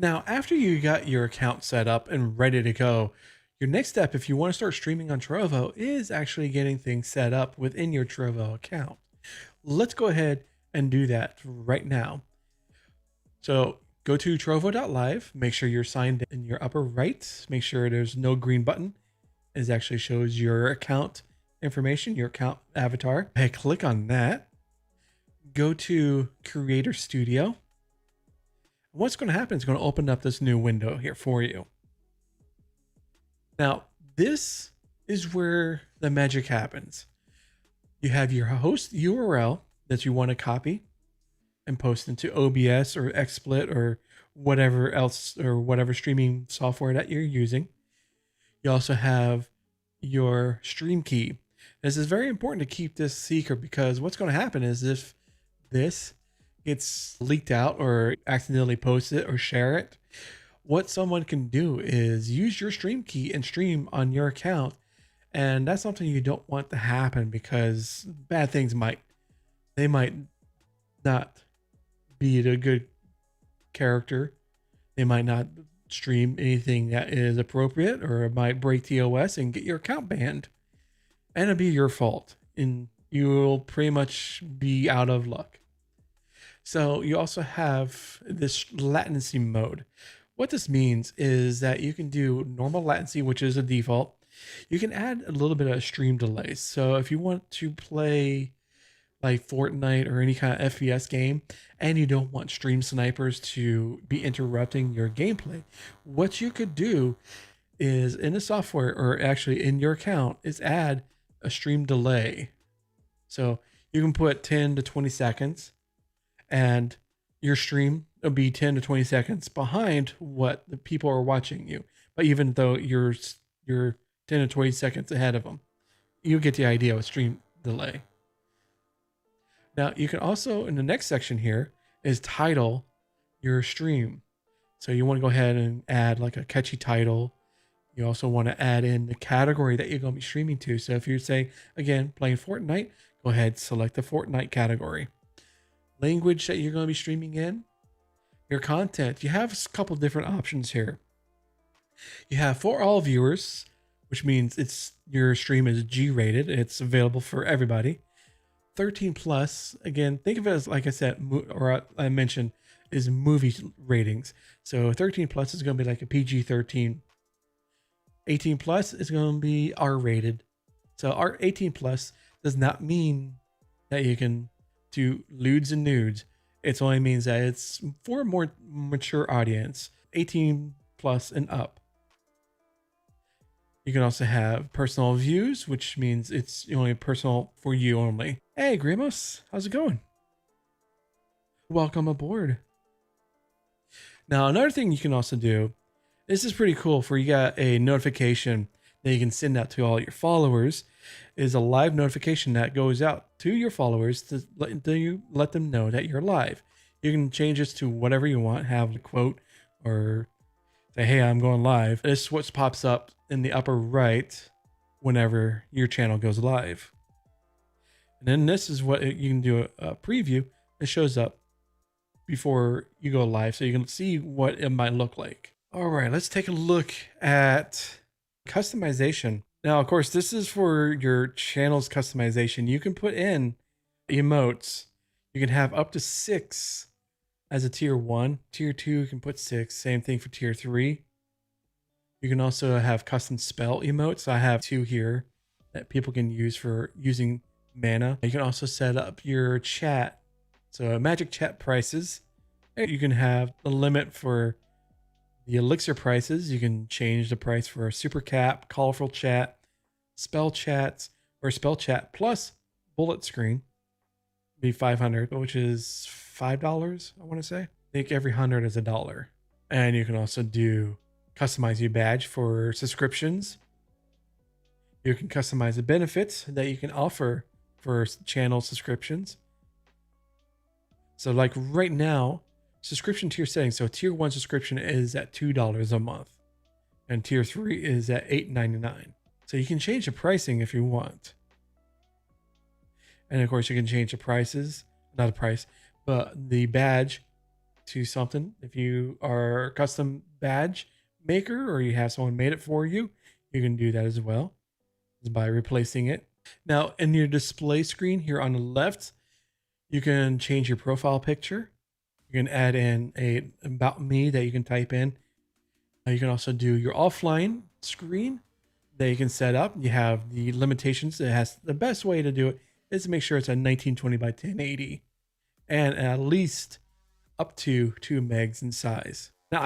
Now, after you got your account set up and ready to go, your next step, if you want to start streaming on Trovo, is actually getting things set up within your Trovo account. Let's go ahead and do that right now. So go to trovo.live, make sure you're signed in your upper right, make sure there's no green button. It actually shows your account information, your account avatar. Hey, click on that. Go to Creator Studio. What's going to happen is going to open up this new window here for you. Now, this is where the magic happens. You have your host URL that you want to copy and post into OBS or XSplit or whatever else or whatever streaming software that you're using. You also have your stream key. This is very important to keep this secret because what's going to happen is if this gets leaked out or accidentally post it or share it, what someone can do is use your stream key and stream on your account. And that's something you don't want to happen because bad things might not be a good character. They might not stream anything that is appropriate, or it might break TOS and get your account banned. And it'll be your fault. And you'll pretty much be out of luck. So you also have this latency mode. What this means is that you can do normal latency, which is a default. You can add a little bit of stream delays. So if you want to play like Fortnite or any kind of FPS game, and you don't want stream snipers to be interrupting your gameplay, what you could do is in the software, or actually in your account, is add a stream delay. So you can put 10 to 20 seconds and your stream will be 10 to 20 seconds behind what the people are watching you. But even though you're 10 to 20 seconds ahead of them, you get the idea of stream delay. Now you can also, in the next section here, is title your stream. So you want to go ahead and add like a catchy title. You also want to add in the category that you're going to be streaming to. So if you're saying, again, playing Fortnite, go ahead, select the Fortnite category. Language that you're going to be streaming in. Your content. You have a couple different options here. You have for all viewers, which means your stream is G-rated. It's available for everybody. 13 plus, again, think of it as, like I said, or I mentioned, is movie ratings. So 13 plus is going to be like a PG-13. 18 plus is going to be R-rated. So our 18 plus does not mean that you can do lewds and nudes. It only means that it's for a more mature audience, 18 plus and up. You can also have personal views, which means it's only personal for you only. Hey, Grimos, how's it going? Welcome aboard. Now, another thing you can also do, this is pretty cool, for you got a notification that you can send out to all your followers, is a live notification that goes out to your followers to let them know that you're live. You can change this to whatever you want, have a quote, or say, hey, I'm going live. This is what pops up in the upper right whenever your channel goes live. And then this is what you can do a preview. It shows up before you go live, so you can see what it might look like. All right, let's take a look at customization. Now, of course, this is for your channel's customization. You can put in emotes. You can have up to 6 as a tier 1. Tier 2, you can put 6. Same thing for tier 3. You can also have custom spell emotes. I have 2 here that people can use for using mana. You can also set up your chat. So magic chat prices. You can have a limit for the elixir prices. You can change the price for a super cap, colorful chat, spell chats, or spell chat plus bullet screen. Be 500, which is $5, I want to say. I think every 100 is $1. And you can also do customize your badge for subscriptions. You can customize the benefits that you can offer for channel subscriptions. So like right now, subscription tier settings. So tier 1 subscription is at $2 a month, and tier 3 is at $8.99. So you can change the pricing if you want. And of course you can change the prices, not the price, but the badge to something. If you are a custom badge maker or you have someone made it for you, you can do that as well by replacing it. Now, in your display screen here on the left, you can change your profile picture. You can add in a about me that you can type in. You can also do your offline screen that you can set up. You have the limitations. It has the best way to do it is to make sure it's a 1920 by 1080 and at least up to 2 megs in size. Now,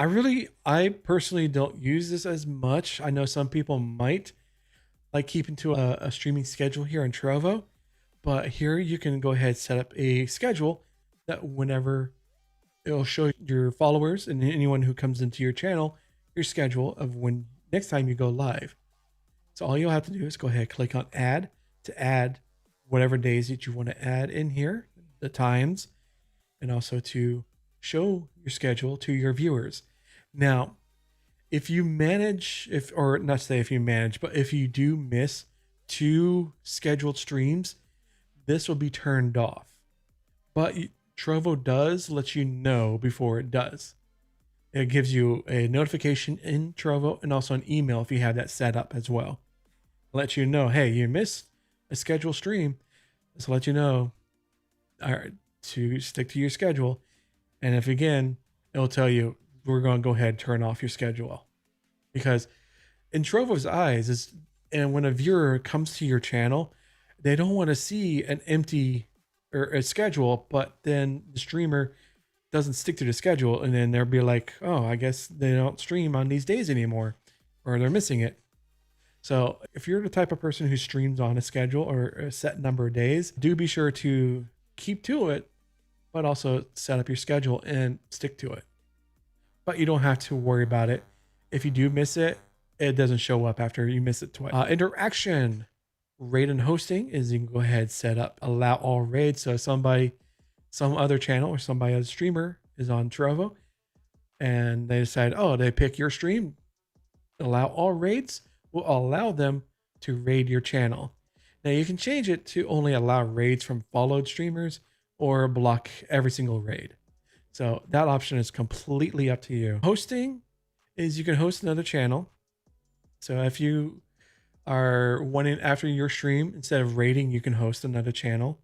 I personally don't use this as much. I know some people might like keeping to a streaming schedule here on Trovo, but here you can go ahead and set up a schedule that whenever it'll show your followers and anyone who comes into your channel your schedule of when next time you go live. So all you'll have to do is go ahead, click on add to add whatever days that you want to add in here, the times, and also to show your schedule to your viewers. Now, if you manage, or not say if you manage, but if you do miss 2 scheduled streams, this will be turned off. But Trovo does let you know before it does. It gives you a notification in Trovo and also an email if you have that set up as well. It lets you know, hey, you missed a scheduled stream. Just let you know to stick to your schedule. And if again, it'll tell you, we're going to go ahead and turn off your schedule. Because in Trovo's eyes, and when a viewer comes to your channel, they don't want to see an empty or a schedule, but then the streamer doesn't stick to the schedule, and then they'll be like, oh, I guess they don't stream on these days anymore, or they're missing it. So if you're the type of person who streams on a schedule or a set number of days, do be sure to keep to it, but also set up your schedule and stick to it. But you don't have to worry about it. If you do miss it, it doesn't show up after you miss it twice. Interaction, raid and hosting is you can go ahead and set up allow all raids. So some other channel or somebody other streamer is on Trovo and they decide, oh, they pick your stream, allow all raids, will allow them to raid your channel. Now you can change it to only allow raids from followed streamers or block every single raid. So that option is completely up to you. Hosting is you can host another channel. So if you are wanting after your stream, instead of raiding, you can host another channel.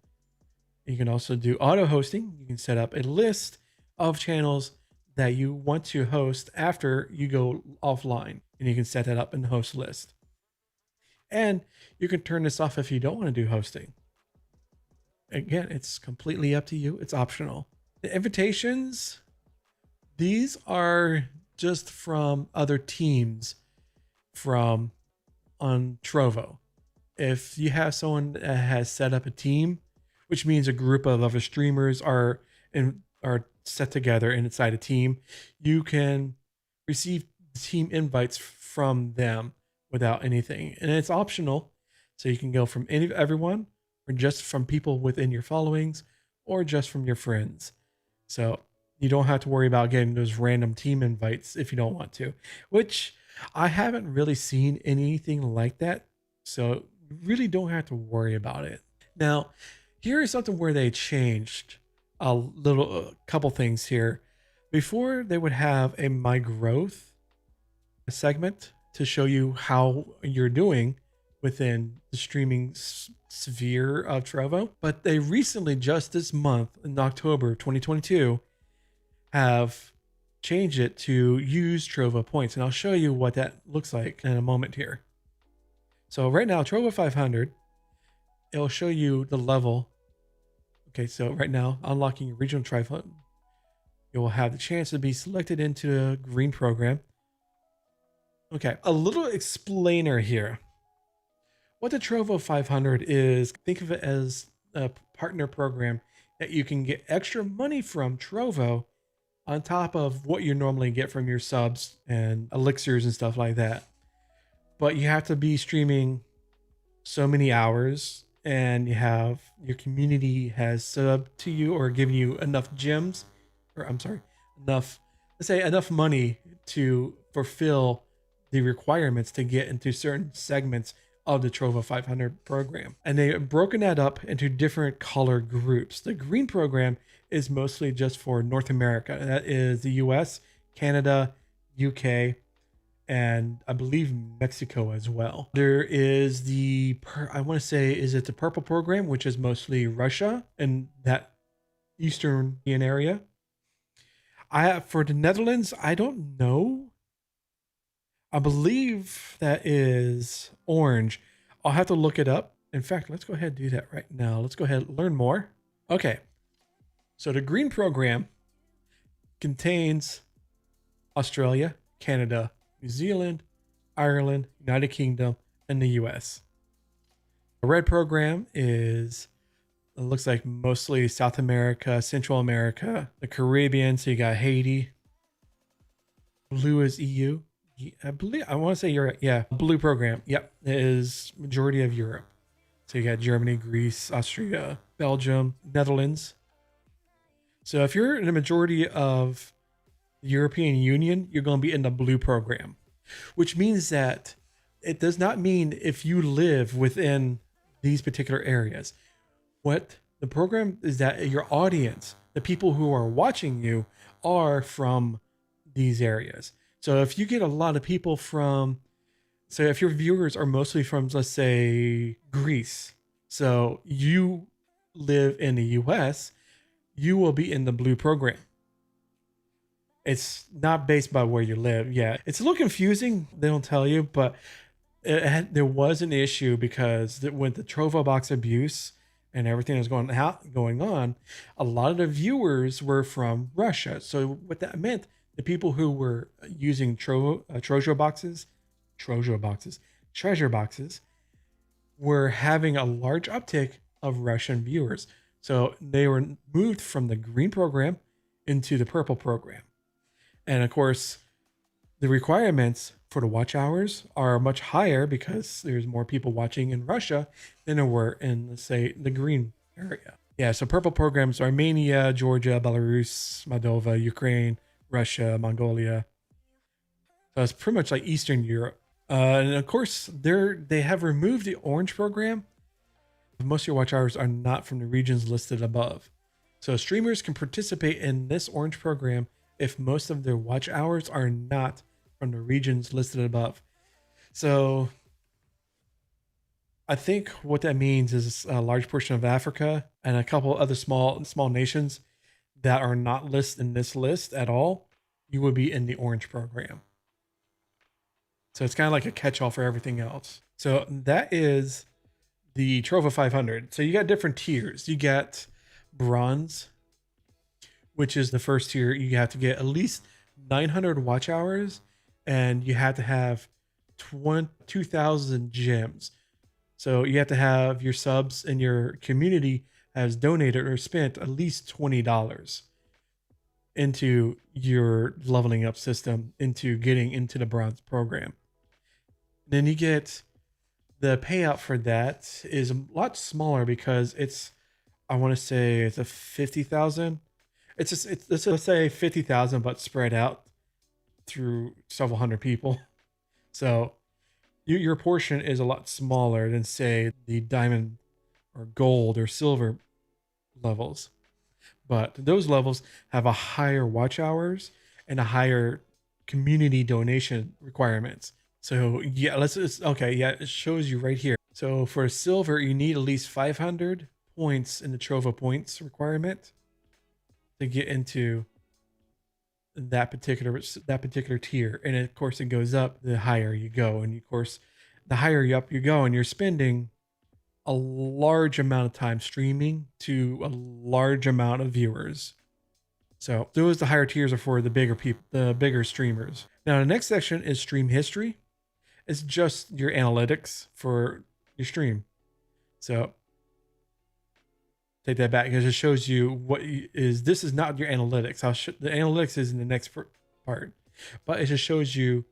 You can also do auto hosting. You can set up a list of channels that you want to host after you go offline, and you can set that up in the host list. And you can turn this off if you don't want to do hosting. Again, it's completely up to you. It's optional. The invitations, these are just from other teams on Trovo. If you have someone that has set up a team, which means a group of other streamers are set together inside a team, you can receive team invites from them without anything. And it's optional. So you can go from everyone, or just from people within your followings, or just from your friends. So you don't have to worry about getting those random team invites if you don't want to, which I haven't really seen anything like that. So you really don't have to worry about it. Now, here is something where they changed a couple things here. Before, they would have a My Growth segment to show you how you're doing within the streaming sphere of Trovo. But they recently, just this month in October 2022, have changed it to use Trovo points. And I'll show you what that looks like in a moment here. So right now, Trovo 500, it'll show you the level. Okay, so right now, unlocking your regional trifle, you will have the chance to be selected into the green program. Okay, a little explainer here. What the Trovo 500 is, think of it as a partner program that you can get extra money from Trovo on top of what you normally get from your subs and elixirs and stuff like that. But you have to be streaming so many hours, and you have your community has subbed to you or given you enough gems, or I'm sorry, enough money to fulfill the requirements to get into certain segments of the Trovo 500 program. And they've broken that up into different color groups. The green program is mostly just for North America. That is the US, Canada, UK, and I believe Mexico as well. There is I want to say, is it the Purple program, which is mostly Russia and that Eastern area. For the Netherlands, I don't know. I believe that is orange. I'll have to look it up. In fact, let's go ahead and do that right now. Let's go ahead and learn more. Okay. So the green program contains Australia, Canada, New Zealand, Ireland, United Kingdom, and the US. The red program it looks like mostly South America, Central America, the Caribbean. So you got Haiti. Blue is EU. I believe I want to say Europe. Yeah, blue program. Yep, it is majority of Europe. So you got Germany, Greece, Austria, Belgium, Netherlands. So if you're in the majority of the European Union, you're going to be in the blue program, which means that it does not mean if you live within these particular areas. What the program is that your audience, the people who are watching you, are from these areas. So if you get a lot of people so if your viewers are mostly from, let's say, Greece, so you live in the US, you will be in the blue program. It's not based by where you live. Yeah, it's a little confusing. They don't tell you, but there was an issue because with the Trovo box abuse and everything that's going on, a lot of the viewers were from Russia. So what that meant, the people who were using treasure boxes, were having a large uptick of Russian viewers. So they were moved from the green program into the purple program. And of course, the requirements for the watch hours are much higher because there's more people watching in Russia than there were in, let's say, the green area. Yeah, so purple programs are Armenia, Georgia, Belarus, Moldova, Ukraine, Russia, Mongolia. So it's pretty much like Eastern Europe. And of course, they have removed the orange program. Most of your watch hours are not from the regions listed above. So streamers can participate in this orange program if most of their watch hours are not from the regions listed above. So I think what that means is a large portion of Africa and a couple other small nations that are not listed in this list at all, you would be in the orange program. So it's kind of like a catch-all for everything else. So that is the Trovo 500. So you got different tiers. You got bronze, which is the first tier. You have to get at least 900 watch hours, and you have to have 2,000 gems. So you have to have your subs and your community has donated or spent at least $20 into your leveling up system, into getting into the bronze program. Then you get the payout for that is a lot smaller because I want to say it's a 50,000. Let's say 50,000, but spread out through several hundred people. So your portion is a lot smaller than, say, the diamond or gold or silver levels. But those levels have a higher watch hours and a higher community donation requirements. So yeah, it shows you right here. So for silver, you need at least 500 points in the Trovo points requirement to get into that particular tier. And of course it goes up the higher you go. And of course, the higher up you go, and you're spending a large amount of time streaming to a large amount of viewers. So those the higher tiers are for the bigger people, the bigger streamers. Now the next section is stream history. It's just your analytics for your stream. So take that back because it shows you this is not your analytics. The analytics is in the next part, but it just shows you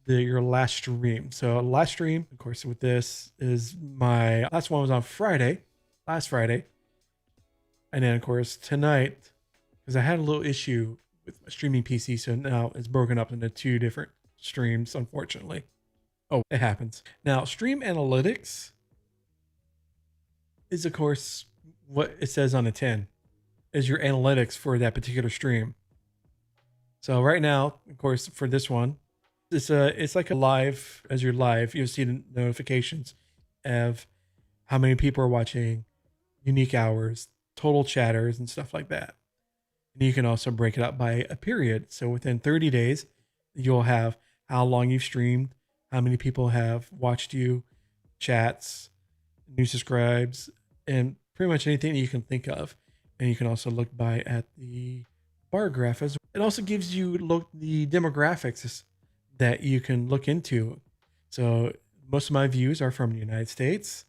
your last stream. So last stream, of course, with this is my last one was on last Friday. And then of course tonight, because I had a little issue with my streaming PC. So now it's broken up into 2 different streams, unfortunately. Oh, it happens. Now stream analytics is of course what it says on the tin. is your analytics for that particular stream. So right now, of course, for this one, it's like a live. As you're live, you'll see the notifications of how many people are watching, unique hours, total chatters, and stuff like that. And you can also break it up by a period. So within 30 days, you'll have how long you've streamed, how many people have watched you, chats, new subscribes, and pretty much anything that you can think of. And you can also look by at the bar graph as well. It also gives you the demographics that you can look into. So most of my views are from the United States.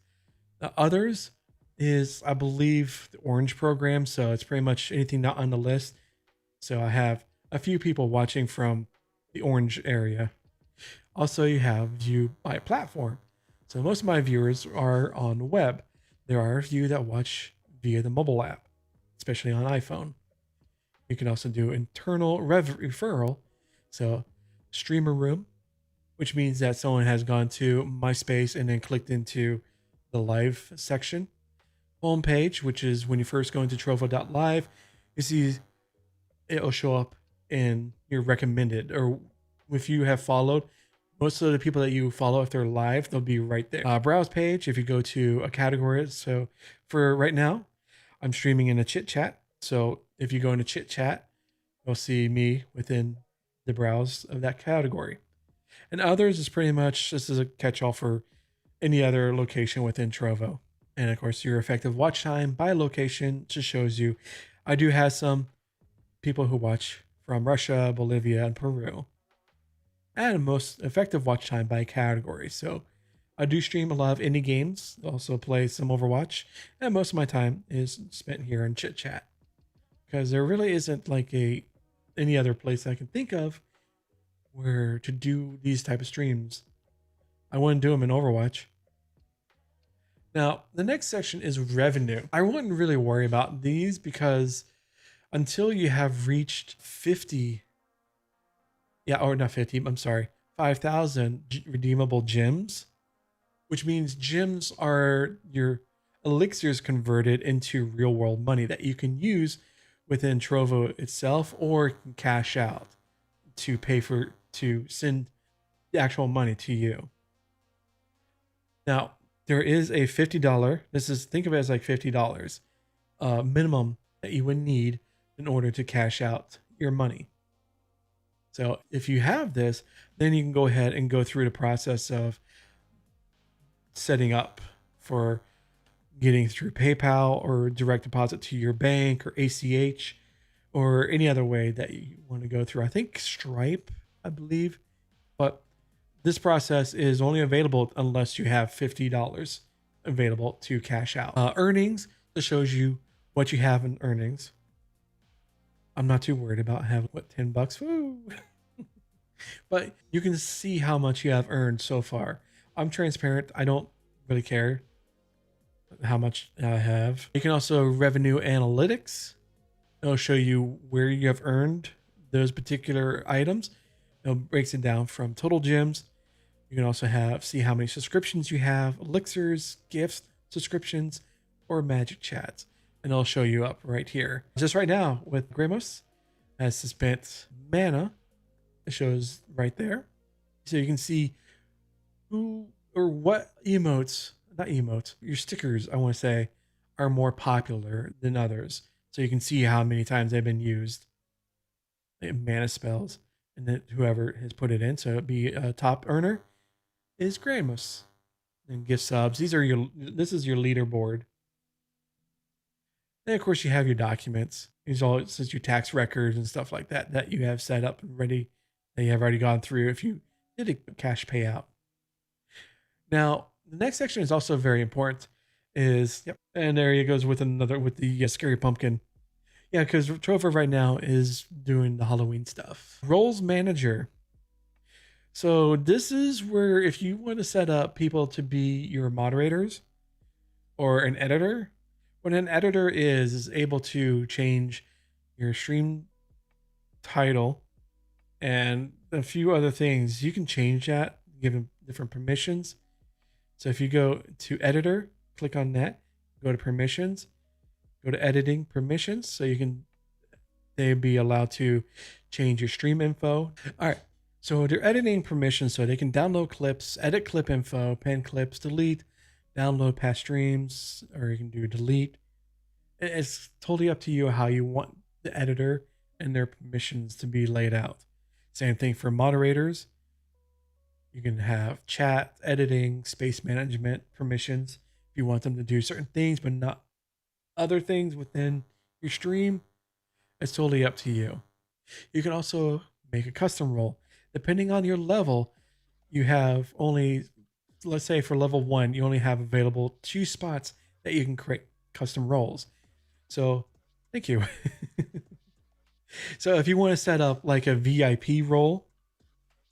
The others is, I believe, the Orange program. So it's pretty much anything not on the list. So I have a few people watching from the Orange area. Also, you have view by platform. So most of my viewers are on the web. There are a few that watch via the mobile app, especially on iPhone. You can also do internal referral. So streamer room, which means that someone has gone to MySpace and then clicked into the live section. Homepage, which is when you first go into trovo.live, you see it'll show up in your recommended, or if you have followed, most of the people that you follow, if they're live, they'll be right there. Browse page, if you go to a category. So for right now, I'm streaming in a chit chat. So if you go into chit chat, you'll see me within the browse of that category. And others is pretty much, this is a catch-all for any other location within Trovo. And of course, your effective watch time by location just shows you. I do have some people who watch from Russia, Bolivia, and Peru. And most effective watch time by category. So I do stream a lot of indie games, also play some Overwatch, and most of my time is spent here in chit chat. Because there really isn't like any other place I can think of where to do these type of streams. I wouldn't do them in Overwatch. Now, the next section is revenue. I wouldn't really worry about these because until you have reached 50, or not 50, I'm sorry, 5,000 redeemable gems, which means gems are your elixirs converted into real world money that you can use within Trovo itself or can cash out to send the actual money to you. Now, there is a $50, think of it as like $50 minimum that you would need in order to cash out your money. So if you have this, then you can go ahead and go through the process of setting up for getting through PayPal or direct deposit to your bank or ACH or any other way that you want to go through. I think Stripe, I believe, but this process is only available unless you have $50 available to cash out. Earnings, this shows you what you have in earnings. I'm not too worried about having, $10? Woo! But you can see how much you have earned so far. I'm transparent. I don't really care how much I have. You can also revenue analytics. It'll show you where you have earned those particular items. It breaks it down from total gems. You can also see how many subscriptions you have, elixirs, gifts, subscriptions, or magic chats. And it'll show you up right here. Just right now with Gramos has spent mana. It shows right there. So you can see who or what your stickers, I want to say, are more popular than others. So you can see how many times they've been used. Mana spells. And then whoever has put it in. So it'd be a top earner is Gramos. And gift subs. This is your leaderboard. And of course you have your documents. These all since your tax records and stuff like that you have set up and ready, that you have already gone through if you did a cash payout. Now, the next section is also very important. And there he goes with the scary pumpkin. Yeah, because Trovo right now is doing the Halloween stuff. Roles manager. So this is where if you want to set up people to be your moderators or an editor, what an editor is able to change your stream title and a few other things. You can change that, give them different permissions. So if you go to editor, click on that, go to permissions, Go to editing permissions so they'd be allowed to change your stream info. All right. So they're editing permissions so they can download clips, edit clip info, pin clips, delete, download past streams, or you can do delete. It's totally up to you how you want the editor and their permissions to be laid out. Same thing for moderators. You can have chat, editing, space management permissions if you want them to do certain things but not other things within your stream. It's totally up to you. You can also make a custom role. Depending on your level, you have only, let's say for level 1, you only have available 2 spots that you can create custom roles. So, thank you. So, if you want to set up like a VIP role,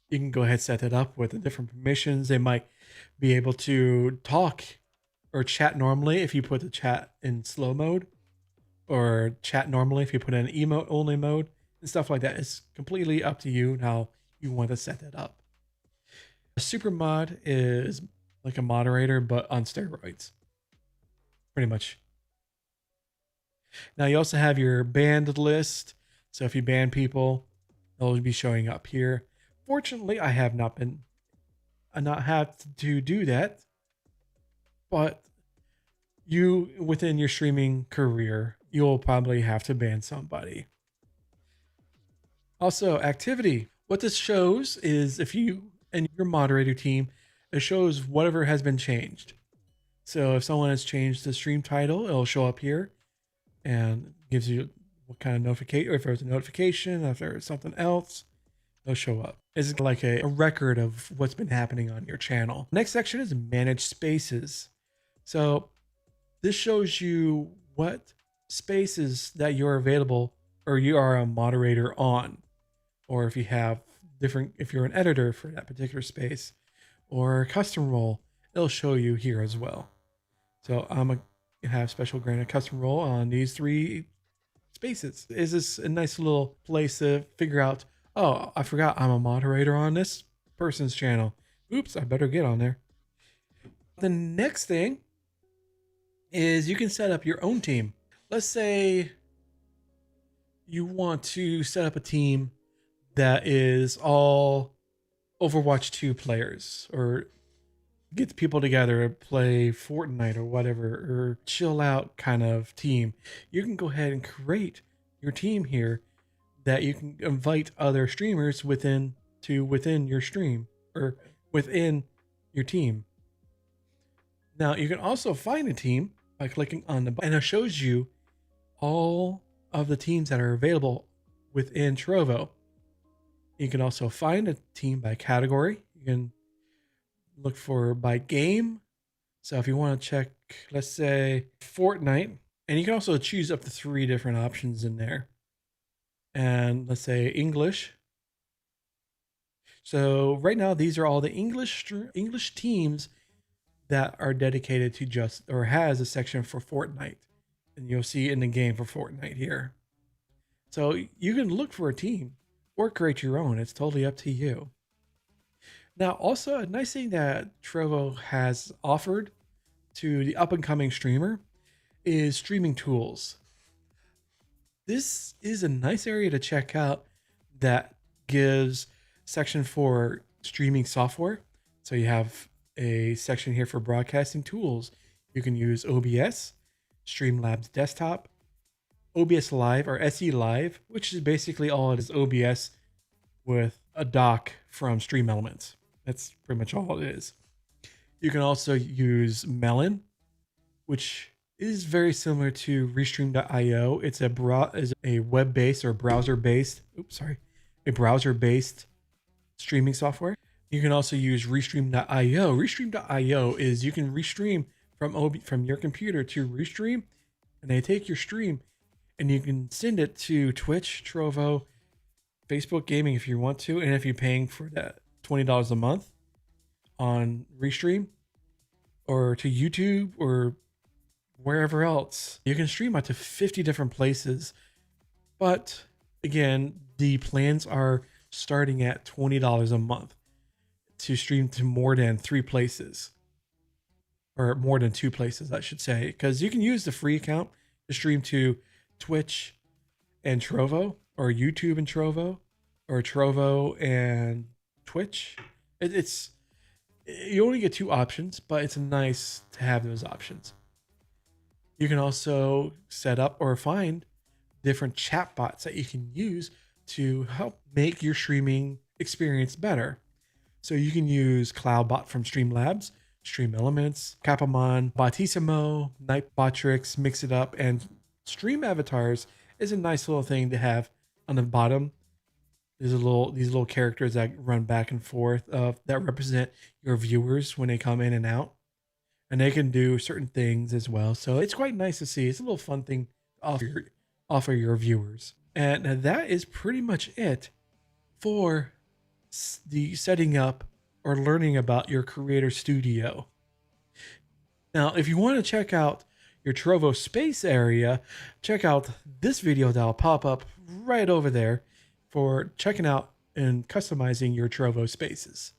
you can go ahead and set that up with the different permissions. They might be able to talk or chat normally if you put the chat in slow mode, or chat normally if you put in emote only mode, and stuff like that. It's completely up to you how you want to set that up. A super mod is like a moderator, but on steroids, pretty much. Now you also have your banned list. So if you ban people, they'll be showing up here. Fortunately, I have not had to do that, but you, within your streaming career, you'll probably have to ban somebody. Also, activity. What this shows is if you and your moderator team, it shows whatever has been changed. So if someone has changed the stream title, it'll show up here and gives you what kind of notification, or if there's a notification, if there's something else, they'll show up. It's like a record of what's been happening on your channel. Next section is manage spaces. So this shows you what spaces that you're available or you are a moderator on, or if you have if you're an editor for that particular space or a custom role, it'll show you here as well. So I'm gonna have special granted custom role on these 3 spaces. Is this a nice little place to figure out, oh, I forgot I'm a moderator on this person's channel. Oops, I better get on there. The next thing is you can set up your own team. Let's say you want to set up a team that is all Overwatch 2 players, or get people together to play Fortnite or whatever, or chill out kind of team. You can go ahead and create your team here that you can invite other streamers within your stream or within your team. Now you can also find a team by clicking on the button, and it shows you all of the teams that are available within Trovo. You can also find a team by category. You can look for by game. So if you want to check, let's say Fortnite, and you can also choose up to 3 different options in there. And let's say English. So right now, these are all the English teams that are dedicated to just, or has a section for Fortnite. And you'll see in the game for Fortnite here. So you can look for a team or create your own. It's totally up to you. Now, also a nice thing that Trovo has offered to the up and coming streamer is streaming tools. This is a nice area to check out that gives section for streaming software. So you have a section here for broadcasting tools. You can use OBS, Streamlabs Desktop, OBS Live or SE Live, which is basically all it is, OBS with a dock from Stream Elements. That's pretty much all it is. You can also use Melon, which is very similar to Restream.io. It's a web-based or browser-based, a browser-based streaming software. You can also use Restream.io. Restream.io is you can restream from your computer to Restream, and they take your stream and you can send it to Twitch, Trovo, Facebook Gaming if you want to, and if you're paying for that $20 a month on Restream, or to YouTube or wherever else. You can stream out to 50 different places. But again, the plans are starting at $20 a month to stream to more than 3 places, or more than 2 places, I should say, because you can use the free account to stream to Twitch and Trovo, or YouTube and Trovo, or Trovo and Twitch. It's you only get 2 options, but it's nice to have those options. You can also set up or find different chat bots that you can use to help make your streaming experience better. So you can use CloudBot from Streamlabs, Stream Elements, Capamon, Bottissimo, Nightbotrix, Mix It Up, and Stream Avatars is a nice little thing to have on the bottom. There's these little characters that run back and forth that represent your viewers when they come in and out, and they can do certain things as well. So it's quite nice to see. It's a little fun thing to offer your viewers, and that is pretty much it for the setting up or learning about your creator studio. Now, if you want to check out your Trovo space area, check out this video that'll pop up right over there for checking out and customizing your Trovo spaces.